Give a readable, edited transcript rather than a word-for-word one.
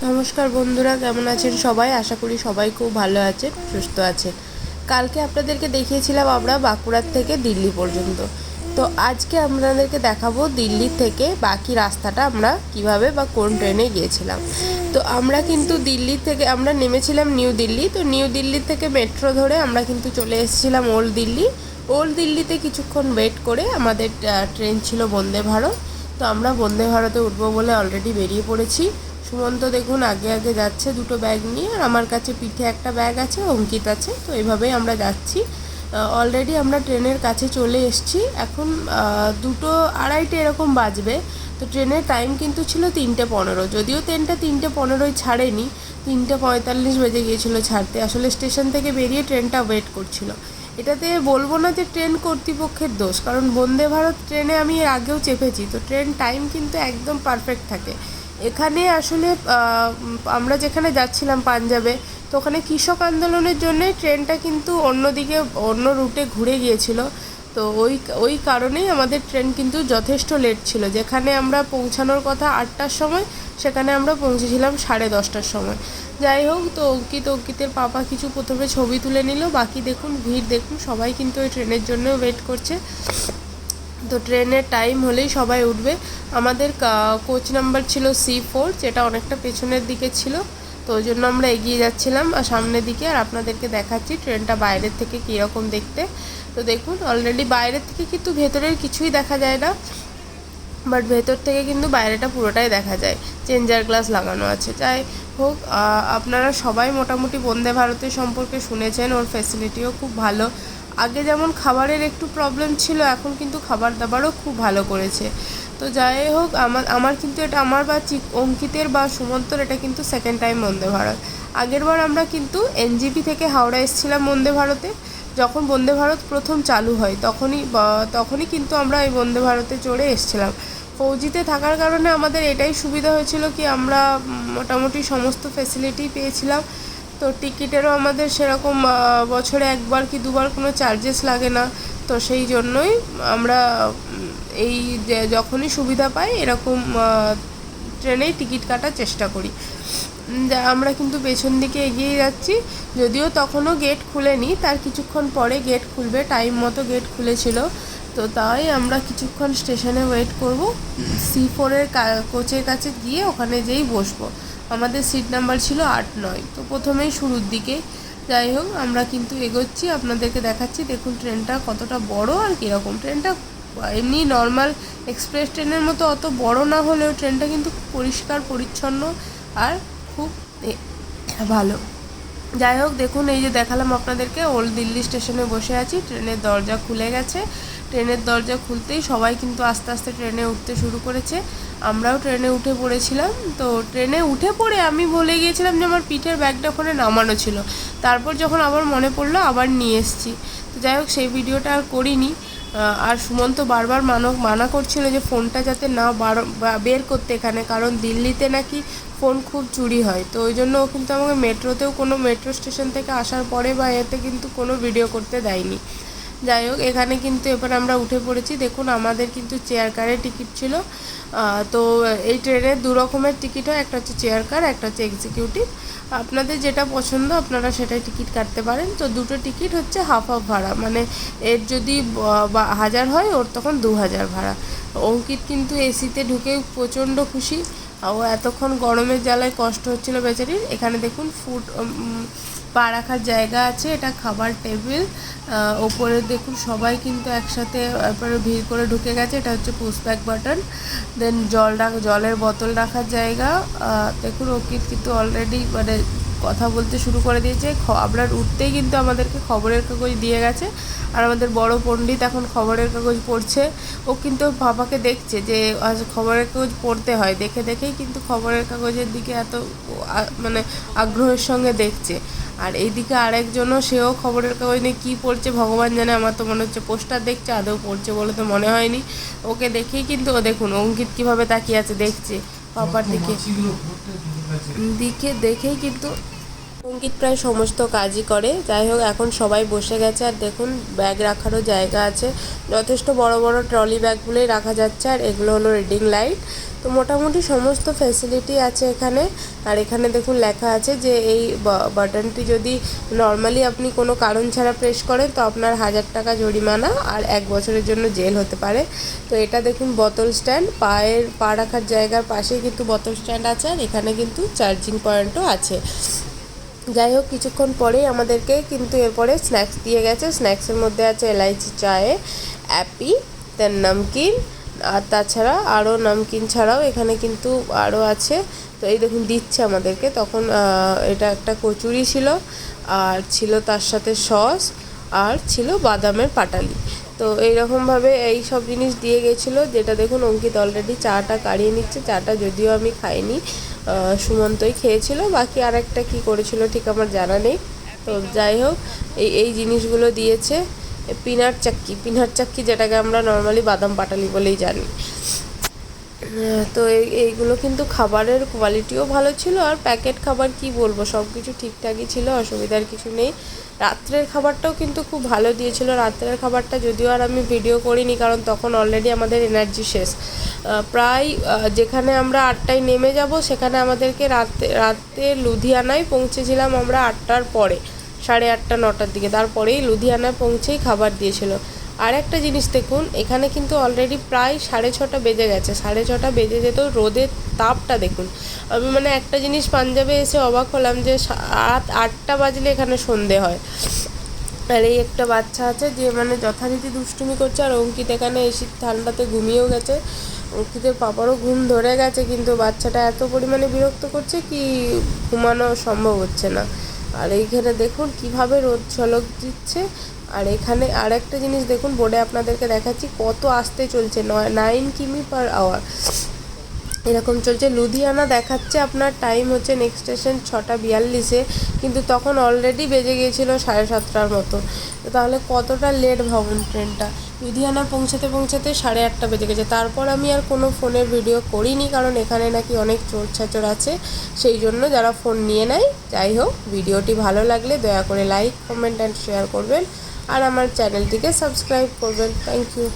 নমস্কার বন্ধুরা, কেমন আছেন সবাই? আশা করি সবাই খুব ভালো আছেন, সুস্থ আছেন। কালকে আপনাদেরকে দেখিয়েছিলাম আমরা বাঁকুড়ার থেকে দিল্লি পর্যন্ত। তো আজকে আপনাদেরকে দেখাবো দিল্লি থেকে বাকি রাস্তাটা আমরা কিভাবে বা কোন ট্রেনে গিয়েছিলাম। তো আমরা কিন্তু দিল্লি থেকে আমরা নেমেছিলাম নিউ দিল্লি। তো নিউ দিল্লি থেকে মেট্রো ধরে আমরা কিন্তু চলে এসেছিলাম ওল্ড দিল্লি। ওল্ড দিল্লিতে কিছুক্ষণ ওয়েট করে আমাদের ট্রেন ছিল বন্দে ভারত। তো আমরা বন্দে ভারতে উঠবো বলে অলরেডি বেরিয়ে পড়েছি। সুমন্ত দেখুন আগে আগে যাচ্ছে দুটো ব্যাগ নিয়ে, আর আমার কাছে পিঠে একটা ব্যাগ আছে, অঙ্কিত আছে। তো এইভাবেই আমরা যাচ্ছি। অলরেডি আমরা ট্রেনের কাছে চলে এসেছি। এখন 2:30 এরকম বাজবে। তো ট্রেনের টাইম কিন্তু ছিল 3:15। যদিও ট্রেনটা 3:15 ছাড়েনি, 3:45 বেজে গিয়েছিলো ছাড়তে। আসলে স্টেশন থেকে বেরিয়ে ট্রেনটা ওয়েট করছিল। এটাতে বলবো না যে ট্রেন কর্তৃপক্ষের দোষ, কারণ বন্দে ভারত ট্রেনে আমি এর আগেও চেপেছি। তো ট্রেন টাইম কিন্তু একদম পারফেক্ট থাকে। এখানে আসলে আমরা যেখানে যাচ্ছিলাম পাঞ্জাবে, তো ওখানে কৃষক আন্দোলনের জন্যে ট্রেনটা কিন্তু অন্যদিকে অন্য রুটে ঘুরে গিয়েছিল। তো ওই কারণেই আমাদের ট্রেন কিন্তু যথেষ্ট লেট ছিল। যেখানে আমরা পৌঁছানোর কথা 8টার সময়, সেখানে আমরা পৌঁছেছিলাম 10:30টার সময়। যাই হোক, তো অঙ্কিতের পাপা কিছু প্রথমে ছবি তুলে নিল। বাকি দেখুন, ভিড় দেখুন, সবাই কিন্তু ওই ট্রেনের জন্য ওয়েট করছে। তো ট্রেনের টাইম হলেই সবাই উঠবে। আমাদের কোচ নাম্বার ছিল C4, যেটা অনেকটা পেছনের দিকে ছিল। তো ওই জন্য আমরা এগিয়ে যাচ্ছিলাম আর সামনের দিকে। আর আপনাদেরকে দেখাচ্ছি ট্রেনটা বাইরের থেকে কীরকম দেখতে। তো দেখুন, অলরেডি বাইরের থেকে কিন্তু ভেতরের কিছুই দেখা যায় না, বাট ভেতর থেকে কিন্তু বাইরেটা পুরোটাই দেখা যায়। চেঞ্জার গ্লাস লাগানো আছে। যাই হোক, আপনারা সবাই মোটামুটি বন্দে ভারতের সম্পর্কে শুনেছেন। ওর ফ্যাসিলিটিও খুব ভালো। আগে যেমন খাবারের একটু প্রবলেম ছিল, এখন কিন্তু খাবার দাবারও খুব ভালো করেছে। তো যাই হোক, আমার কিন্তু এটা আমার বা অঙ্কিতের বা সুমন্তর এটা কিন্তু সেকেন্ড টাইম বন্দে ভারত। আগেরবার আমরা কিন্তু NGP থেকে হাওড়া এসেছিলাম বন্দে ভারতে। যখন বন্দে ভারত প্রথম চালু হয় তখনই কিন্তু আমরা এই বন্দে ভারতে চড়ে এসেছিলাম। ফৌজিতে থাকার কারণে আমাদের এটাই সুবিধা হয়েছিল কি আমরা মোটামুটি সমস্ত ফেসিলিটি পেয়েছিলাম। তো টিকিটেরও আমাদের সেরকম বছরে একবার কি দুবার কোনো চার্জেস লাগে না। তো সেই জন্যই আমরা এই যে যখনই সুবিধা পাই এরকম ট্রেনেই টিকিট কাটার চেষ্টা করি। আমরা কিন্তু পেছন দিকে এগিয়ে যাচ্ছি। যদিও তখনও গেট খুলেনি, তার কিছুক্ষণ পরে গেট খুলবে, টাইম মতো গেট খুলেছিল। তো তাই আমরা কিছুক্ষণ স্টেশনে ওয়েট করব। C4-এর কোচের কাছে গিয়ে ওখানে যেই বসবো। আমাদের সিট নাম্বার ছিল 8-9। তো প্রথমেই শুরুর দিকে। যাই হোক, আমরা কিন্তু এগোচ্ছি, আপনাদেরকে দেখাচ্ছি। দেখুন ট্রেনটা কতটা বড় আর কীরকম। ট্রেনটা এমনি নর্মাল এক্সপ্রেস ট্রেনের মতো অত বড় না হলেও ট্রেনটা কিন্তু পরিষ্কার পরিচ্ছন্ন আর খুব ভালো। যাই হোক, দেখুন এই যে দেখালাম আপনাদেরকে, ওল্ড দিল্লি স্টেশনে বসে আছি। ট্রেনের দরজা খুলে গেছে। ট্রেনের দরজা খুলতেই সবাই কিন্তু আস্তে আস্তে ট্রেনে উঠতে শুরু করেছে। আমরাও ট্রেনে উঠে পড়েছিলাম। তো ট্রেনে উঠে পড়ে আমি ভুলে গিয়েছিলাম যে আমার পিঠের ব্যাগটা ওখানে নামানো ছিল। তারপর যখন আবার মনে পড়লো আবার নিয়ে এসেছি। তো যাই হোক, সেই ভিডিওটা আর করিনি। আর সুমন্ত বারবার মানা করছিল যে ফোনটা যাতে না বের করতে এখানে, কারণ দিল্লিতে নাকি ফোন খুব চুরি হয়। তো ওই জন্য ও কিন্তু আমাকে মেট্রো স্টেশন থেকে আসার পরে বা এতে কিন্তু কোনো ভিডিও করতে দেয়নি। যাই হোক, এখানে কিন্তু এবার আমরা উঠে পড়েছি। দেখুন আমাদের কিন্তু চেয়ার কারের টিকিট ছিল। তো এই ট্রেনের 2 রকমের টিকিট হয়, একটা হচ্ছে চেয়ার কার, একটা হচ্ছে এক্সিকিউটিভ। আপনাদের যেটা পছন্দ আপনারা সেটাই টিকিট কাটতে পারেন। তো দুটো টিকিট হচ্ছে হাফ ভাড়া, মানে এর যদি 1000 হয় ওর তখন 2000 ভাড়া। অঙ্কিত কিন্তু এসিতে ঢুকে প্রচণ্ড খুশি। ও এতক্ষণ গরমের জ্বালায় কষ্ট হচ্ছিল বেচারির। এখানে দেখুন পা রাখার জায়গা আছে, এটা খাবার টেবিল। ওপরে দেখুন সবাই কিন্তু একসাথে এরপরে ভিড় করে ঢুকে গেছে। এটা হচ্ছে পুশ ব্যাক বাটন। দেন জলের বোতল রাখার জায়গা। দেখুন অঙ্কিত কিন্তু অলরেডি মানে কথা বলতে শুরু করে দিয়েছে। আমরা উঠতেই কিন্তু আমাদেরকে খবরের কাগজ দিয়ে গেছে। আর আমাদের বড় পণ্ডিত এখন খবরের কাগজ পড়ছে। ও কিন্তু বাবাকে দেখছে যে খবরের কাগজ পড়তে হয়, দেখেই কিন্তু খবরের কাগজের দিকে এত মানে আগ্রহের সঙ্গে দেখছে। আর এইদিকে আরেকজনও, সেও খবরের কাগজ নিয়ে কী পড়ছে ভগবান জানে। আমার তো মনে হচ্ছে পোস্টার দেখছে, আদৌ পড়ছে বলে তো মনে হয়নি। ওকে দেখেই কিন্তু ও দেখুন অঙ্কিত কীভাবে তাকিয়ে আছে, দেখছে পাপার দেখেই কিন্তু অঙ্কিত প্রায় সমস্ত কাজই করে। যাই হোক, এখন সবাই বসে গেছে। আর দেখুন ব্যাগ রাখারও জায়গা আছে, যথেষ্ট বড় বড় ট্রলি ব্যাগগুলোই রাখা যাচ্ছে। আর এগুলো হলো রিডিং লাইট। তো মোটামুটি সমস্ত ফ্যাসিলিটি আছে এখানে। আর এখানে দেখুন লেখা আছে যে এই বাটনটি যদি নর্মালি আপনি কোনো কারণ ছাড়া প্রেস করেন তো আপনার 1000 টাকা জরিমানা আর 1 বছরের জন্য জেল হতে পারে। তো এটা দেখুন বোতল স্ট্যান্ড, পা রাখার জায়গার পাশেই কিন্তু বোতল স্ট্যান্ড আছে, আর এখানে কিন্তু চার্জিং পয়েন্টও আছে। যাই হোক, কিছুক্ষণ পরেই আমাদেরকে কিন্তু এরপরে স্ন্যাক্স দিয়ে গেছে। স্ন্যাক্সের মধ্যে আছে এলাইচি চায়ে, অ্যাপি, দেন নমকিন, আর তাছাড়া আরও নমকিন ছাড়াও এখানে কিন্তু আরও আছে। তো এই দেখুন দিচ্ছে আমাদেরকে। তখন এটা একটা কচুরি ছিল, আর ছিল তার সাথে সস, আর ছিল বাদামের পাটালি। তো এইরকমভাবে এই সব জিনিস দিয়ে গেছিলো। যেটা দেখুন অঙ্কিত অলরেডি চাটা কাড়িয়ে নিচ্ছে। চাটা যদিও আমি খাইনি, সুমন্তই খেয়েছিল, বাকি আর একটা কী করেছিল ঠিক আমার জানা নেই। তো যাই হোক, এই জিনিসগুলো দিয়েছে। পিনাট চাক্কি যেটাকে আমরা নর্মালি বাদাম পাটালি বলেই জানি। তো এইগুলো কিন্তু খাবারের কোয়ালিটিও ভালো ছিল, আর প্যাকেট খাবার কি বলবো, সব কিছু ঠিকঠাকই ছিল, অসুবিধার কিছু নেই। রাত্রের খাবারটাও কিন্তু খুব ভালো দিয়েছিল। রাত্রের খাবারটা যদিও আর আমি ভিডিও করিনি, কারণ তখন অলরেডি আমাদের এনার্জি শেষ। প্রায় যেখানে আমরা 8টায় নেমে যাব, সেখানে আমাদেরকে রাতে লুধিয়ানায় পৌঁছেছিলাম আমরা 8টার পরে, 8:30 9টার দিকে। তারপরেই লুধিয়ানায় পৌঁছেই খাবার দিয়েছিল। আর একটা জিনিস দেখুন, এখানে কিন্তু অলরেডি প্রায় 6:30 বেজে গেছে। 6:30 বেজে যেত, রোদের তাপটা দেখুন। আমি মানে একটা জিনিস পাঞ্জাবে এসে অবাক হলাম যে রাত 8টা বাজলে এখানে সন্ধে হয়। আর এই একটা বাচ্চা আছে যে মানে যথারীতি দুষ্টুমি করছে, আর অঙ্কিত এখানে এসে ঠান্ডাতে ঘুমিয়েও গেছে। অঙ্কিতের পাপারও ঘুম ধরে গেছে, কিন্তু বাচ্চাটা এত পরিমাণে বিরক্ত করছে কি ঘুমানো সম্ভব হচ্ছে না। আর এইখানে দেখুন কিভাবে রোদ ঝলক দিচ্ছে। আর এখানে আর একটা জিনিস দেখুন, বোর্ডে আপনাদেরকে দেখাচ্ছি কত আস্তে চলছে, 9 কিমি/আওয়ার এরকম চলছে। লুধিয়ানা দেখাচ্ছে আপনার টাইম হচ্ছে নেক্সট স্টেশন 6:42, কিন্তু তখন অলরেডি বেজে গিয়েছিল 7:30 মতো। তো তাহলে কতটা লেট ভাবুন ট্রেনটা। লুধিয়ানা পৌঁছাতে 8:30 বেজে গেছে। তারপর আমি আর কোনো ফোনের ভিডিও করিনি, কারণ এখানে নাকি অনেক চোর ছাচর আছে, সেই জন্য যারা ফোন নিয়ে নেয়। যাই হোক, ভিডিওটি ভালো লাগলে দয়া করে লাইক, কমেন্ট অ্যান্ড শেয়ার করবেন, আর আমার চ্যানেলটিকে সাবস্ক্রাইব করবেন। Thank you.